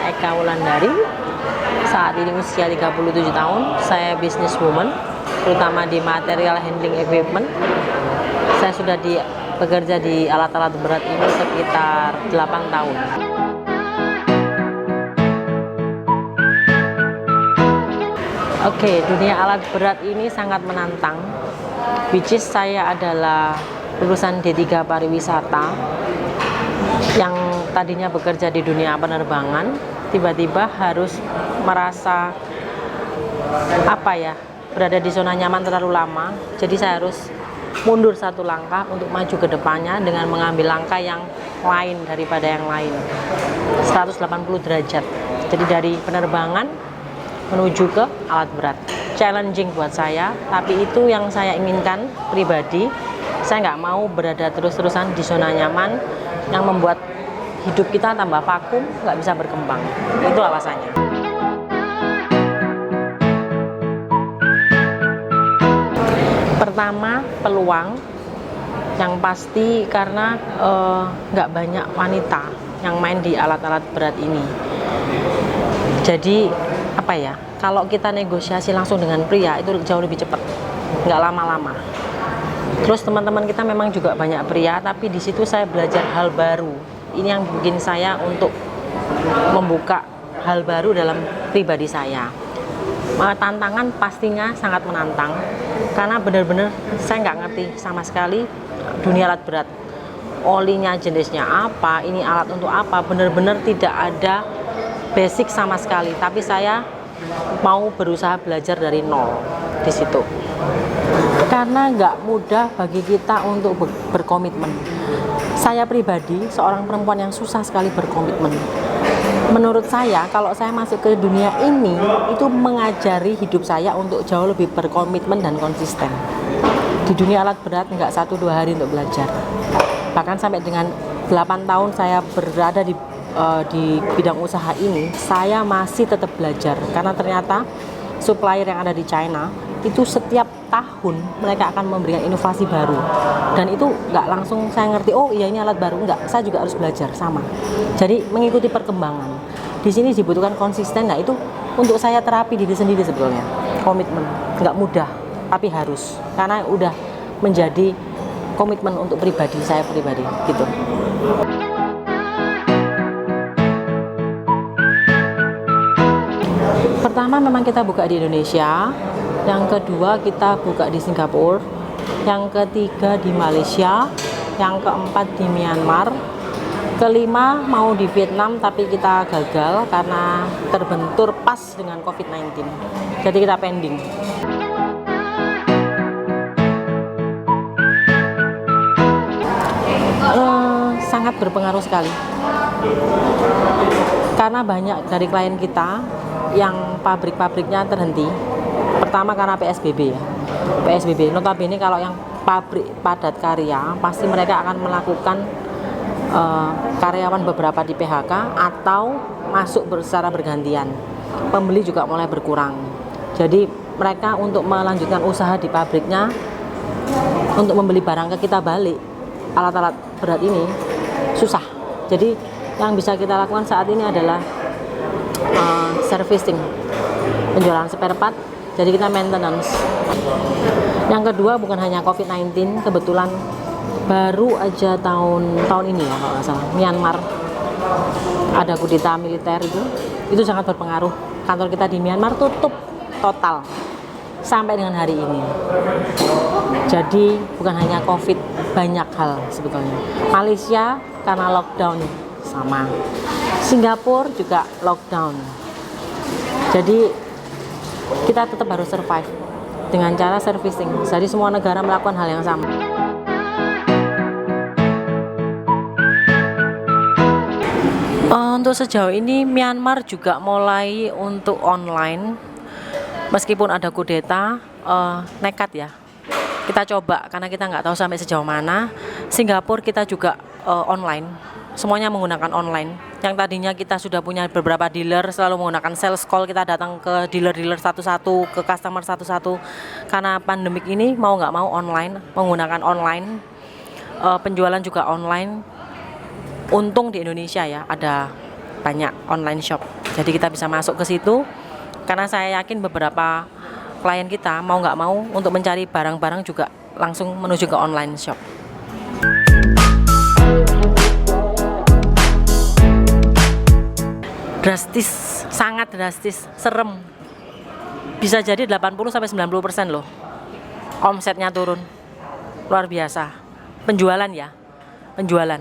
Eka Wulandari. Saat ini usia 37 tahun. Saya businesswoman, terutama di material handling equipment. Saya sudah bekerja di alat-alat berat ini sekitar 8 tahun. Oke, dunia alat berat ini sangat menantang. Which is saya adalah lulusan D3 pariwisata yang tadinya bekerja di dunia penerbangan, tiba-tiba harus merasa berada di zona nyaman terlalu lama. Jadi saya harus mundur satu langkah untuk maju ke depannya dengan mengambil langkah yang lain daripada yang lain, 180 derajat. Jadi dari penerbangan menuju ke alat berat. Challenging buat saya, tapi itu yang saya inginkan pribadi. Saya nggak mau berada terus-terusan di zona nyaman yang membuat hidup kita tambah vakum, nggak bisa berkembang. Itu alasannya. Pertama, peluang. Yang pasti karena nggak banyak wanita yang main di alat-alat berat ini. Jadi kalau kita negosiasi langsung dengan pria itu jauh lebih cepat, nggak lama-lama. Terus teman-teman kita memang juga banyak pria, tapi di situ saya belajar hal baru. Ini yang bikin saya untuk membuka hal baru dalam pribadi saya. Tantangan pastinya sangat menantang, karena benar-benar saya nggak ngerti sama sekali dunia alat berat. Olinya jenisnya apa, ini alat untuk apa, benar-benar tidak ada basic sama sekali. Tapi saya mau berusaha belajar dari nol di situ. Karena nggak mudah bagi kita untuk berkomitmen. Saya pribadi seorang perempuan yang susah sekali berkomitmen. Menurut saya, kalau saya masuk ke dunia ini, itu mengajari hidup saya untuk jauh lebih berkomitmen dan konsisten. Di dunia alat berat nggak 1-2 hari untuk belajar. Bahkan sampai dengan 8 tahun saya berada di bidang usaha ini, saya masih tetap belajar. Karena ternyata supplier yang ada di China itu setiap tahun mereka akan memberikan inovasi baru, dan itu nggak langsung saya ngerti, oh iya ini alat baru, nggak, saya juga harus belajar sama. Jadi mengikuti perkembangan. Di sini dibutuhkan konsisten. Nah itu untuk saya terapi diri sendiri sebetulnya. Komitmen nggak mudah, tapi harus, karena udah menjadi komitmen untuk pribadi saya pribadi gitu. Pertama memang kita buka di Indonesia, yang kedua kita buka di Singapura, yang ketiga di Malaysia, yang keempat di Myanmar, kelima mau di Vietnam tapi kita gagal karena terbentur pas dengan COVID-19. Jadi kita pending. Sangat berpengaruh sekali. Karena banyak dari klien kita yang pabrik-pabriknya terhenti. Pertama karena PSBB ya. PSBB, notabene kalau yang pabrik padat karya pasti mereka akan melakukan karyawan beberapa di PHK atau masuk secara bergantian. Pembeli juga mulai berkurang. Jadi mereka untuk melanjutkan usaha di pabriknya, untuk membeli barang ke kita balik, alat-alat berat ini susah. Jadi yang bisa kita lakukan saat ini adalah servicing, penjualan spare part. Jadi kita maintenance. Yang kedua bukan hanya COVID-19, kebetulan baru aja tahun ini ya kalau nggak salah, Myanmar ada kudeta militer, itu sangat berpengaruh. Kantor kita di Myanmar tutup total sampai dengan hari ini. Jadi bukan hanya COVID, banyak hal sebetulnya. Malaysia karena lockdown sama, Singapura juga lockdown. Jadi kita tetap harus survive dengan cara servicing. Jadi semua negara melakukan hal yang sama. Untuk sejauh ini Myanmar juga mulai untuk online, meskipun ada kudeta, nekat ya. Kita coba karena kita nggak tahu sampai sejauh mana. Singapura kita juga online, semuanya menggunakan online. Yang tadinya kita sudah punya beberapa dealer, selalu menggunakan sales call, kita datang ke dealer-dealer satu-satu, ke customer satu-satu. Karena pandemik ini mau nggak mau online, menggunakan online, penjualan juga online. Untung di Indonesia ya, ada banyak online shop. Jadi kita bisa masuk ke situ, karena saya yakin beberapa klien kita mau nggak mau untuk mencari barang-barang juga langsung menuju ke online shop. Drastis, sangat drastis, serem. Bisa jadi 80-90% loh omsetnya turun. Luar biasa. Penjualan ya, penjualan.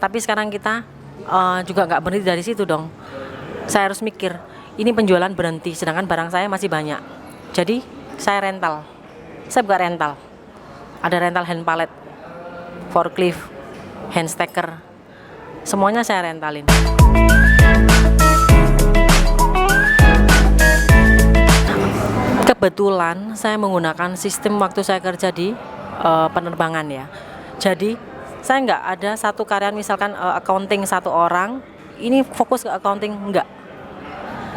Tapi sekarang kita juga nggak berhenti dari situ dong. Saya harus mikir, ini penjualan berhenti sedangkan barang saya masih banyak. Jadi saya rental. Saya buka rental. Ada rental hand pallet, forklift, hand stacker. Semuanya saya rentalin. Kebetulan saya menggunakan sistem waktu saya kerja di penerbangan ya. Jadi saya nggak ada satu karyawan, misalkan accounting satu orang, ini fokus ke accounting, enggak.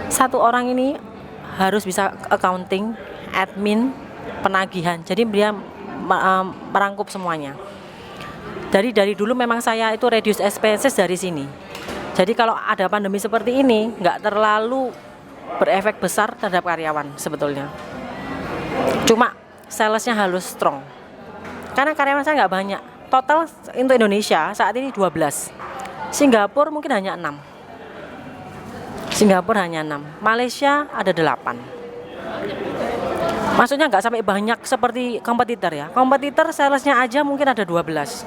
Satu orang ini harus bisa accounting, admin, penagihan. Jadi dia merangkup semuanya. Dari dulu memang saya itu reduce expenses dari sini. Jadi kalau ada pandemi seperti ini, nggak terlalu berefek besar terhadap karyawan sebetulnya. Cuma salesnya harus strong. Karena karyawan saya nggak banyak. Total untuk Indonesia saat ini 12. Singapura mungkin hanya 6. Malaysia ada 8. Maksudnya nggak sampai banyak seperti kompetitor ya. Kompetitor salesnya aja mungkin ada 12.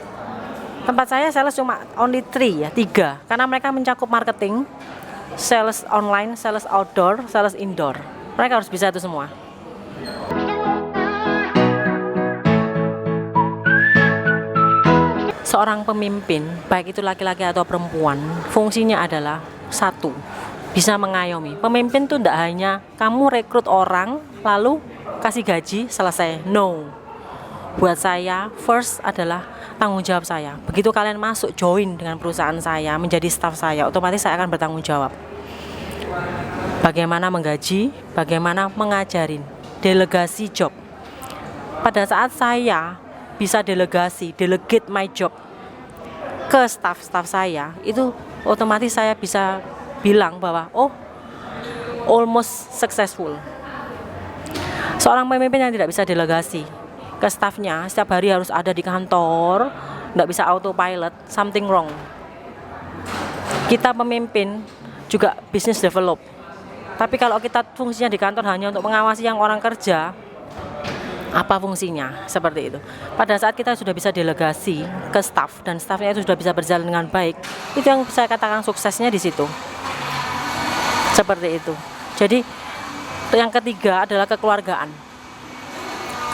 Tempat saya sales cuma only 3 ya, 3. Karena mereka mencakup marketing, sales online, sales outdoor, sales indoor. Mereka harus bisa itu semua. Seorang pemimpin, baik itu laki-laki atau perempuan, fungsinya adalah satu, bisa mengayomi. Pemimpin tuh tidak hanya kamu rekrut orang, lalu kasih gaji, selesai. No. Buat saya, first adalah tanggung jawab saya. Begitu kalian masuk, join dengan perusahaan saya, menjadi staff saya, otomatis saya akan bertanggung jawab. Bagaimana menggaji, bagaimana mengajarin, delegasi job. Pada saat saya bisa delegate my job ke staff-staff saya, itu otomatis saya bisa bilang bahwa almost successful. Seorang pemimpin yang tidak bisa delegasi ke staffnya, setiap hari harus ada di kantor, tidak bisa autopilot, something wrong. Kita pemimpin juga business develop. Tapi kalau kita fungsinya di kantor hanya untuk mengawasi yang orang kerja, apa fungsinya? Seperti itu. Pada saat kita sudah bisa delegasi ke staff dan staffnya itu sudah bisa berjalan dengan baik, itu yang saya katakan suksesnya di situ. Seperti itu. Jadi yang ketiga adalah kekeluargaan.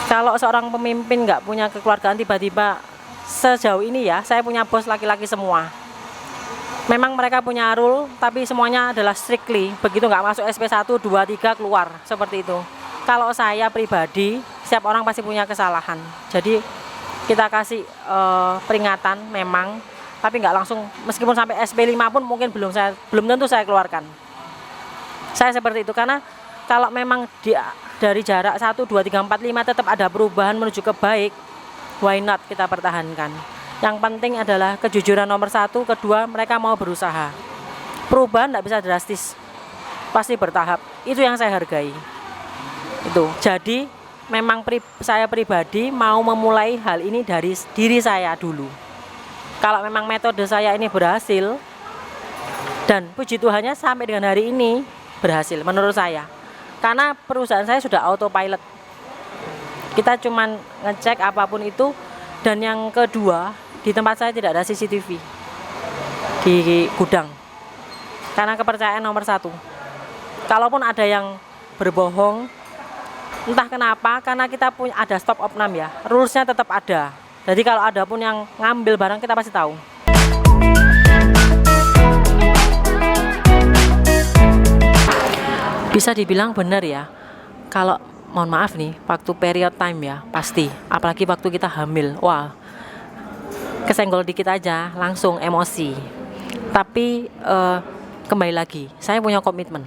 Kalau seorang pemimpin nggak punya kekeluargaan, tiba-tiba sejauh ini ya, saya punya bos laki-laki semua. Memang mereka punya rule, tapi semuanya adalah strictly. Begitu nggak masuk SP 1, 2, 3 keluar. Seperti itu. Kalau saya pribadi, setiap orang pasti punya kesalahan. Jadi kita kasih peringatan memang, tapi nggak langsung, meskipun sampai SP 5 pun mungkin belum tentu saya keluarkan. Saya seperti itu, karena kalau memang dari jarak 1, 2, 3, 4, 5 tetap ada perubahan menuju ke baik, why not kita pertahankan. Yang penting adalah kejujuran nomor 1, kedua mereka mau berusaha. Perubahan nggak bisa drastis, pasti bertahap. Itu yang saya hargai. Itu. Jadi memang saya pribadi mau memulai hal ini dari diri saya dulu. Kalau memang metode saya ini berhasil, dan puji Tuhannya sampai dengan hari ini berhasil menurut saya. Karena perusahaan saya sudah autopilot. Kita cuman ngecek apapun itu. Dan yang kedua, di tempat saya tidak ada CCTV di gudang. Karena kepercayaan nomor 1. Kalaupun ada yang berbohong, entah kenapa, karena kita punya ada stop opnam ya, rulesnya tetap ada. Jadi kalau ada pun yang ngambil barang, kita pasti tahu. Bisa dibilang benar ya, kalau mohon maaf nih, waktu period time ya, pasti. Apalagi waktu kita hamil, wah, kesenggol dikit aja, langsung emosi. Tapi kembali lagi, saya punya komitmen.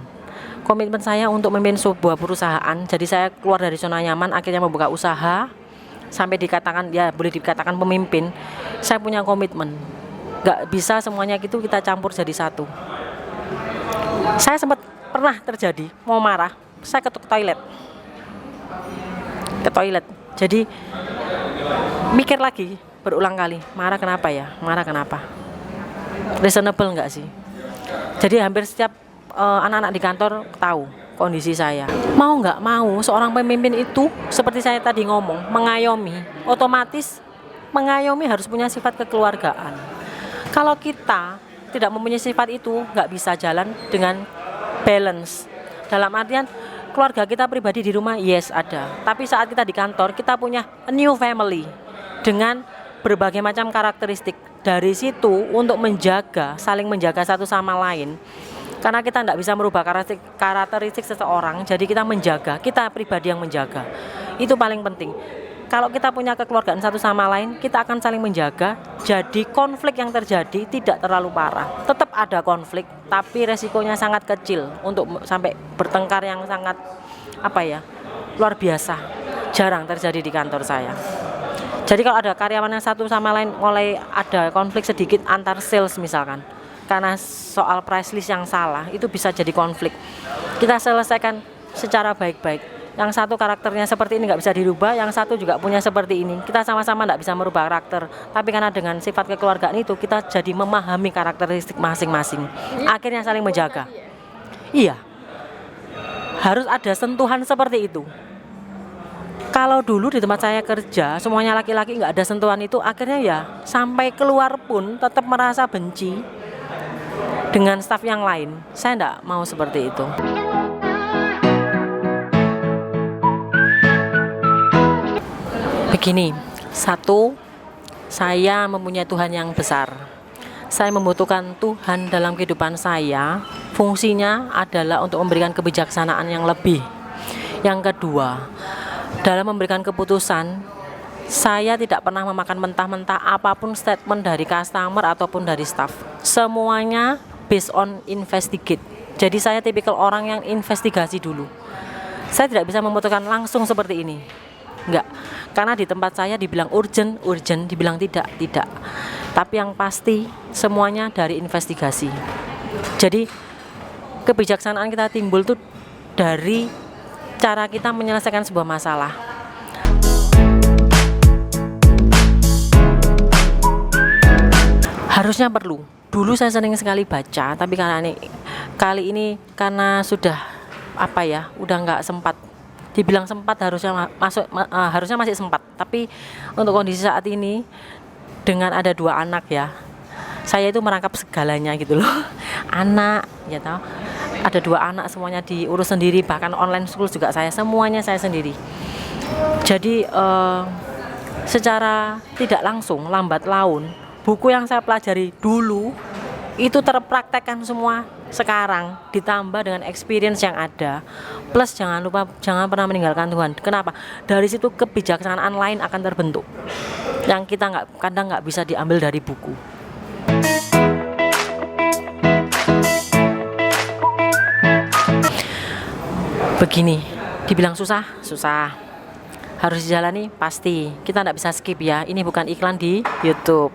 Komitmen saya untuk memimpin sebuah perusahaan, jadi saya keluar dari zona nyaman, akhirnya membuka usaha, sampai dikatakan, ya boleh dikatakan pemimpin. Saya punya komitmen, gak bisa semuanya gitu kita campur jadi satu. Saya sempat pernah terjadi mau marah, saya ke toilet. Jadi mikir lagi berulang kali, marah kenapa ya? Marah kenapa? Reasonable nggak sih? Jadi hampir setiap anak-anak di kantor tahu kondisi saya. Mau nggak mau, seorang pemimpin itu seperti saya tadi ngomong, mengayomi. Otomatis mengayomi harus punya sifat kekeluargaan. Kalau kita tidak mempunyai sifat itu, nggak bisa jalan dengan balance. Dalam artian keluarga kita pribadi di rumah, yes ada. Tapi saat kita di kantor, kita punya a new family dengan berbagai macam karakteristik. Dari situ untuk saling menjaga satu sama lain. Karena kita tidak bisa merubah karakteristik seseorang, jadi kita menjaga, kita pribadi yang menjaga. Itu paling penting. Kalau kita punya kekeluargaan satu sama lain, kita akan saling menjaga. Jadi konflik yang terjadi tidak terlalu parah. Tetap ada konflik, tapi resikonya sangat kecil untuk sampai bertengkar yang sangat luar biasa. Jarang terjadi di kantor saya. Jadi kalau ada karyawan yang satu sama lain mulai ada konflik sedikit antar sales misalkan, karena soal price list yang salah, itu bisa jadi konflik. Kita selesaikan secara baik-baik. Yang satu karakternya seperti ini nggak bisa dirubah, yang satu juga punya seperti ini. Kita sama-sama nggak bisa merubah karakter, tapi karena dengan sifat kekeluargaan itu kita jadi memahami karakteristik masing-masing. Akhirnya saling menjaga. Iya, harus ada sentuhan seperti itu. Kalau dulu di tempat saya kerja semuanya laki-laki, nggak ada sentuhan itu, akhirnya ya sampai keluar pun tetap merasa benci dengan staf yang lain. Saya nggak mau seperti itu. Begini, satu, saya mempunyai Tuhan yang besar. Saya membutuhkan Tuhan dalam kehidupan saya. Fungsinya adalah untuk memberikan kebijaksanaan yang lebih. Yang kedua, dalam memberikan keputusan, saya tidak pernah memakan mentah-mentah apapun statement dari customer ataupun dari staff. Semuanya based on investigate. Jadi saya tipikal orang yang investigasi dulu. Saya tidak bisa memutuskan langsung seperti ini. Enggak. Karena di tempat saya dibilang urgent, dibilang tidak. Tapi yang pasti semuanya dari investigasi. Jadi kebijaksanaan kita timbul tuh dari cara kita menyelesaikan sebuah masalah. Harusnya perlu. Dulu saya sering sekali baca, tapi kali ini karena sudah udah nggak sempat. Dibilang sempat harusnya masih sempat, tapi untuk kondisi saat ini dengan ada 2 anak ya, saya itu merangkap segalanya gitu loh. Anak ya tahu, ada 2 anak semuanya diurus sendiri, bahkan online school juga semuanya saya sendiri. Jadi secara tidak langsung lambat laun buku yang saya pelajari dulu itu terpraktekkan semua sekarang, ditambah dengan experience yang ada, plus jangan pernah meninggalkan Tuhan. Kenapa? Dari situ kebijaksanaan lain akan terbentuk yang kita kadang nggak bisa diambil dari buku. Begini, dibilang susah, harus dijalani pasti. Kita nggak bisa skip ya, ini bukan iklan di YouTube,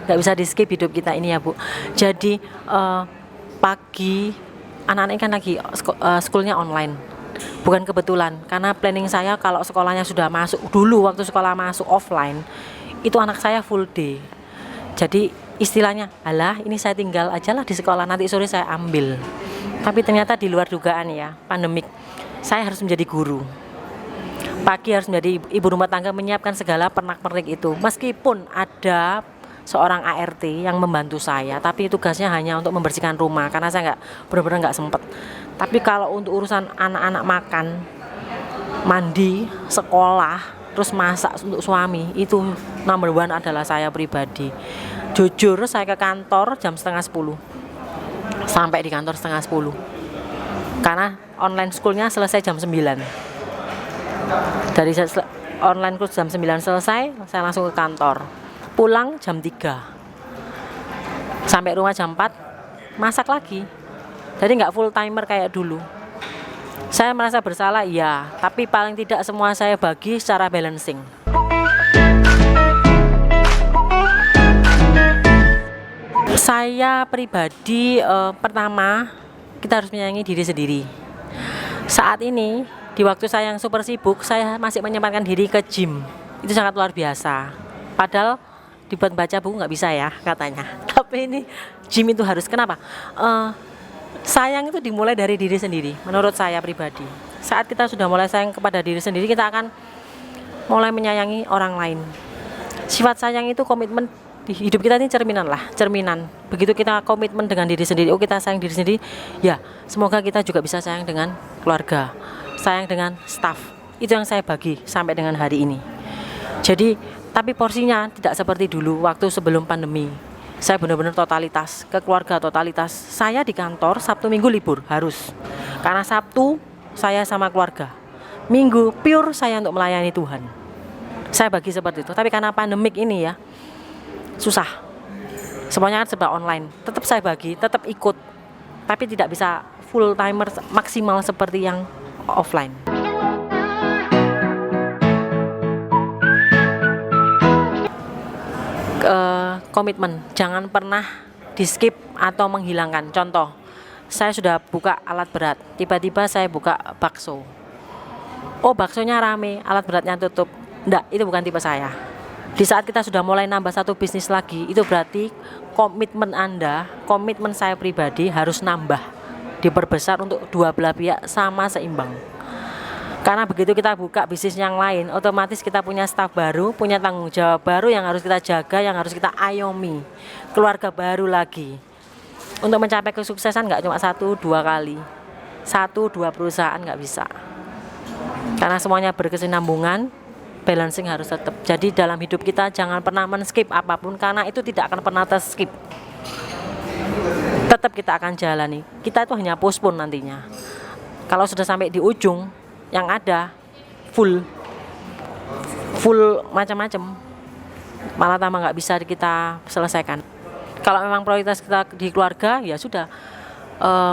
nggak bisa di skip hidup kita ini ya Bu. Jadi pagi anak-anak kan lagi sekolahnya online, bukan kebetulan, karena planning saya kalau sekolahnya sudah masuk, dulu waktu sekolah masuk offline itu anak saya full day. Jadi istilahnya, alah ini saya tinggal aja lah di sekolah, nanti sore saya ambil. Tapi ternyata di luar dugaan ya, pandemik, saya harus menjadi guru. Pagi harus menjadi ibu rumah tangga, menyiapkan segala pernak-pernik itu. Meskipun ada seorang ART yang membantu saya, tapi tugasnya hanya untuk membersihkan rumah karena saya benar-benar nggak sempet. Tapi kalau untuk urusan anak-anak makan, mandi, sekolah, terus masak untuk suami, itu number 1 adalah saya pribadi. Jujur saya ke kantor jam 9:30, sampai di kantor 9:30 karena online schoolnya selesai jam 9. Dari online school jam 9 selesai, saya langsung ke kantor. Pulang jam 3, sampai rumah jam 4, masak lagi. Jadi nggak full timer kayak dulu. Saya merasa bersalah, iya, tapi paling tidak semua saya bagi secara balancing. Saya pribadi pertama kita harus menyayangi diri sendiri. Saat ini, di waktu saya yang super sibuk, saya masih menyempatkan diri ke gym. Itu sangat luar biasa. Padahal dibuat baca buku nggak bisa ya katanya. Tapi ini gym itu harus. Kenapa? Sayang itu dimulai dari diri sendiri. Menurut saya pribadi, saat kita sudah mulai sayang kepada diri sendiri, kita akan mulai menyayangi orang lain. Sifat sayang itu komitmen. Di hidup kita ini cerminan. Begitu kita komitmen dengan diri sendiri, kita sayang diri sendiri, ya semoga kita juga bisa sayang dengan keluarga, sayang dengan staff. Itu yang saya bagi sampai dengan hari ini. Jadi, tapi porsinya tidak seperti dulu waktu sebelum pandemi. Saya benar-benar totalitas, ke keluarga totalitas. Saya di kantor, Sabtu Minggu libur, harus. Karena Sabtu saya sama keluarga, Minggu pure saya untuk melayani Tuhan. Saya bagi seperti itu. Tapi karena pandemik ini ya, susah, semuanya kan serba online. Tetap saya bagi, tetap ikut, tapi tidak bisa full timer maksimal seperti yang offline. Komitmen, jangan pernah di skip atau menghilangkan. Contoh, saya sudah buka alat berat, tiba-tiba saya buka bakso. Oh, baksonya rame, alat beratnya tutup. Enggak, itu bukan tipe saya. Di saat kita sudah mulai nambah satu bisnis lagi, itu berarti komitmen Anda, komitmen saya pribadi harus nambah, diperbesar untuk dua belah pihak sama seimbang. Karena begitu kita buka bisnis yang lain, otomatis kita punya staf baru, punya tanggung jawab baru yang harus kita jaga, yang harus kita ayomi. Keluarga baru lagi. Untuk mencapai kesuksesan nggak cuma 1-2 kali, 1-2 perusahaan nggak bisa. Karena semuanya berkesinambungan. Balancing harus tetap. Jadi dalam hidup kita jangan pernah men-skip apapun, karena itu tidak akan pernah ter-skip. Tetap kita akan jalani. Kita itu hanya postpone nantinya. Kalau sudah sampai di ujung, yang ada full macam-macam, malah tambah nggak bisa kita selesaikan. Kalau memang prioritas kita di keluarga, ya sudah.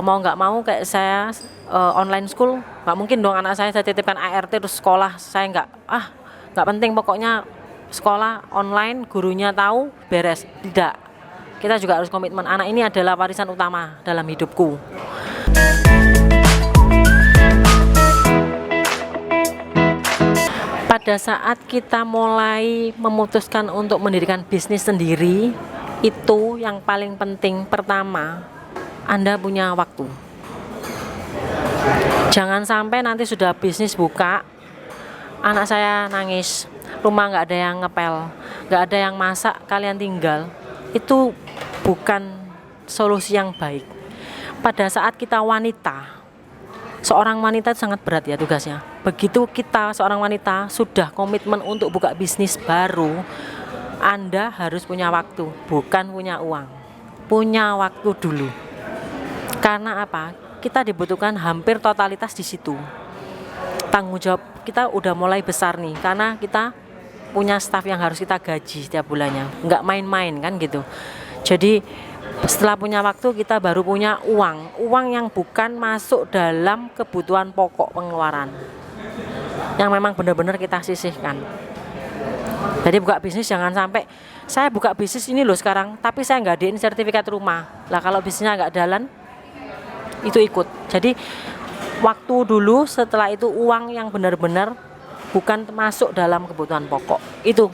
Mau nggak mau kayak saya online school, nggak mungkin dong anak saya titipkan ART terus sekolah. Saya nggak penting, pokoknya sekolah online, gurunya tahu, beres. Tidak, kita juga harus komitmen. Anak ini adalah warisan utama dalam hidupku. Pada saat kita mulai memutuskan untuk mendirikan bisnis sendiri, itu yang paling penting. Pertama, Anda punya waktu. Jangan sampai nanti sudah bisnis buka, anak saya nangis, rumah nggak ada yang ngepel, nggak ada yang masak, kalian tinggal. Itu bukan solusi yang baik. Pada saat kita wanita, seorang wanita itu sangat berat ya tugasnya. Begitu kita seorang wanita sudah komitmen untuk buka bisnis baru, Anda harus punya waktu, bukan punya uang. Punya waktu dulu. Karena apa? Kita dibutuhkan hampir totalitas di situ. Tanggung jawab kita udah mulai besar nih, karena kita punya staf yang harus kita gaji setiap bulannya, nggak main-main kan gitu. Jadi setelah punya waktu, kita baru punya uang yang bukan masuk dalam kebutuhan pokok pengeluaran, yang memang benar-benar kita sisihkan. Jadi buka bisnis jangan sampai saya buka bisnis ini loh sekarang, tapi saya nggak diin sertifikat rumah. Lah kalau bisnisnya nggak jalan, itu ikut. Jadi waktu dulu, setelah itu uang yang benar-benar bukan masuk dalam kebutuhan pokok. Itu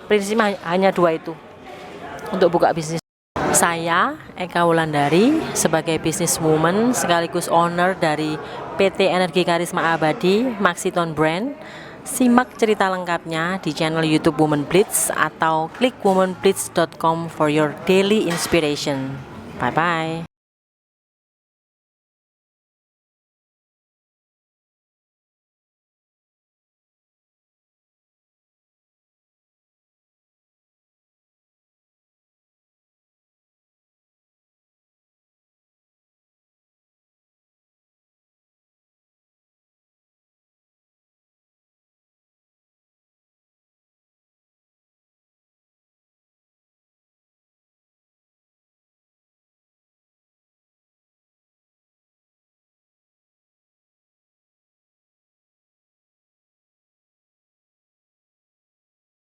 prinsipnya hanya 2 itu untuk buka bisnis. Saya Eka Wulandari sebagai businesswoman sekaligus owner dari PT Energi Karisma Abadi Maxiton Brand. Simak cerita lengkapnya di channel YouTube Woman Blitz atau klik womanblitz.com for your daily inspiration. Bye bye.